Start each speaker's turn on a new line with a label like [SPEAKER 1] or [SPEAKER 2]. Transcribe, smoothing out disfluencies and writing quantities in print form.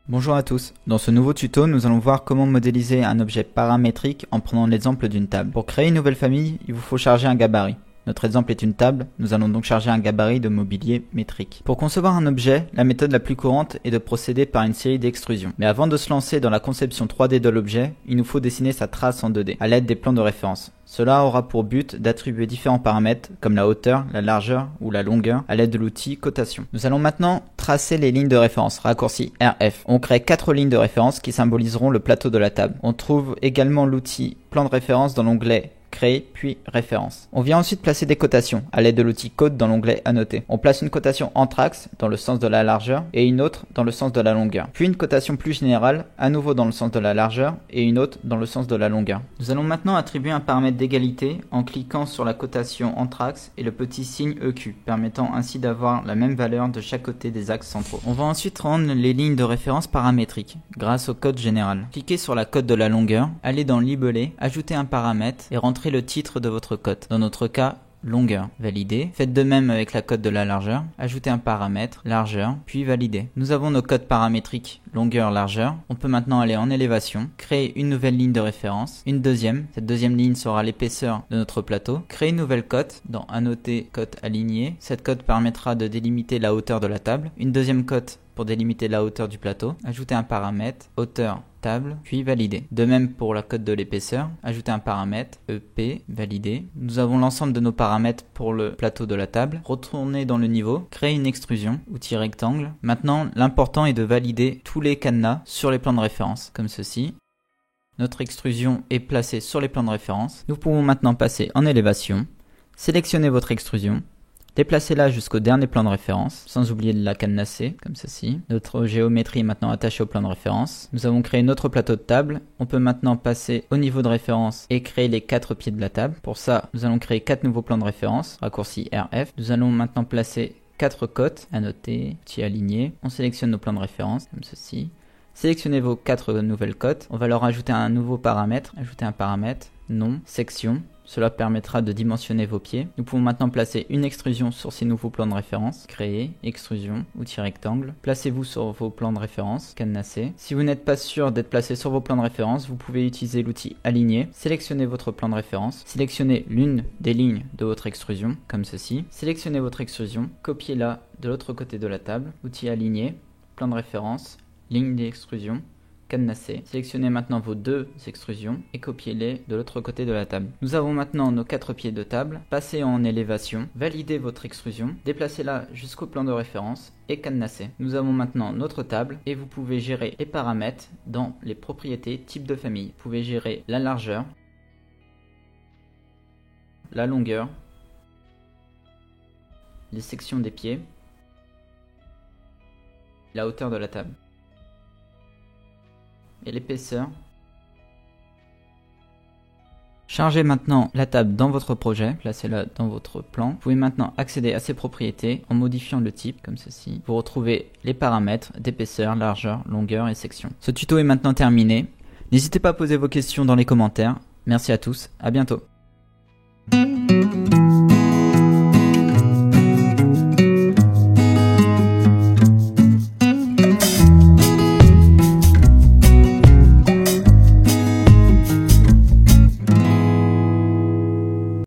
[SPEAKER 1] Bonjour à tous, dans ce nouveau tuto, nous allons voir comment modéliser un objet paramétrique en prenant l'exemple d'une table. Pour créer une nouvelle famille, il vous faut charger un gabarit. Notre exemple est une table, nous allons donc charger un gabarit de mobilier métrique. Pour concevoir un objet, la méthode la plus courante est de procéder par une série d'extrusions. Mais avant de se lancer dans la conception 3D de l'objet, il nous faut dessiner sa trace en 2D, à l'aide des plans de référence. Cela aura pour but d'attribuer différents paramètres, comme la hauteur, la largeur ou la longueur, à l'aide de l'outil cotation. Nous allons maintenant tracer les lignes de référence, raccourci RF. On crée 4 lignes de référence qui symboliseront le plateau de la table. On trouve également l'outil plan de référence dans l'onglet Créer puis référence. On vient ensuite placer des cotations à l'aide de l'outil code dans l'onglet Annoter. On place une cotation entre axes dans le sens de la largeur et une autre dans le sens de la longueur. Puis une cotation plus générale à nouveau dans le sens de la largeur et une autre dans le sens de la longueur. Nous allons maintenant attribuer un paramètre d'égalité en cliquant sur la cotation entre axes et le petit signe EQ, permettant ainsi d'avoir la même valeur de chaque côté des axes centraux. On va ensuite rendre les lignes de référence paramétriques grâce au code général. Cliquez sur la cote de la longueur, allez dans Libellé, ajoutez un paramètre et rentrez le titre de votre cote. Dans notre cas, longueur. Validé. Faites de même avec la cote de la largeur. Ajoutez un paramètre, largeur, puis validé. Nous avons nos cotes paramétriques, longueur, largeur. On peut maintenant aller en élévation, créer une nouvelle ligne de référence, une deuxième. Cette deuxième ligne sera l'épaisseur de notre plateau. Créer une nouvelle cote dans Annoter cote alignée. Cette cote permettra de délimiter la hauteur de la table. Une deuxième cote pour délimiter la hauteur du plateau. Ajouter un paramètre, hauteur, table, puis valider. De même pour la cote de l'épaisseur, ajouter un paramètre, EP, valider. Nous avons l'ensemble de nos paramètres pour le plateau de la table. Retournez dans le niveau, créer une extrusion, outil rectangle. Maintenant, l'important est de valider tous les cadenas sur les plans de référence, comme ceci. Notre extrusion est placée sur les plans de référence. Nous pouvons maintenant passer en élévation, sélectionner votre extrusion, déplacez-la jusqu'au dernier plan de référence, sans oublier de la cadenasser, comme ceci. Notre géométrie est maintenant attachée au plan de référence. Nous avons créé notre plateau de table. On peut maintenant passer au niveau de référence et créer les 4 pieds de la table. Pour ça, nous allons créer 4 nouveaux plans de référence, raccourci RF. Nous allons maintenant placer 4 cotes, annoter, outil aligné. On sélectionne nos plans de référence, comme ceci. Sélectionnez vos 4 nouvelles cotes. On va leur ajouter un nouveau paramètre. Ajouter un paramètre, nom, section. Cela permettra de dimensionner vos pieds. Nous pouvons maintenant placer une extrusion sur ces nouveaux plans de référence. Créer, extrusion, outil rectangle. Placez-vous sur vos plans de référence, cadenasser. Si vous n'êtes pas sûr d'être placé sur vos plans de référence, vous pouvez utiliser l'outil aligner. Sélectionnez votre plan de référence. Sélectionnez l'une des lignes de votre extrusion, comme ceci. Sélectionnez votre extrusion, copiez-la de l'autre côté de la table. Outil aligner, plan de référence, ligne d'extrusion. Cadenasser. Sélectionnez maintenant vos 2 extrusions et copiez-les de l'autre côté de la table. Nous avons maintenant nos 4 pieds de table. Passez en élévation, validez votre extrusion, déplacez-la jusqu'au plan de référence et cadenassez. Nous avons maintenant notre table et vous pouvez gérer les paramètres dans les propriétés type de famille. Vous pouvez gérer la largeur, la longueur, les sections des pieds, la hauteur de la table et l'épaisseur. Chargez maintenant la table dans votre projet, placez-la dans votre plan. Vous pouvez maintenant accéder à ces propriétés en modifiant le type, comme ceci. Vous retrouvez les paramètres d'épaisseur, largeur, longueur et section. Ce tuto est maintenant terminé. N'hésitez pas à poser vos questions dans les commentaires. Merci à tous, à bientôt.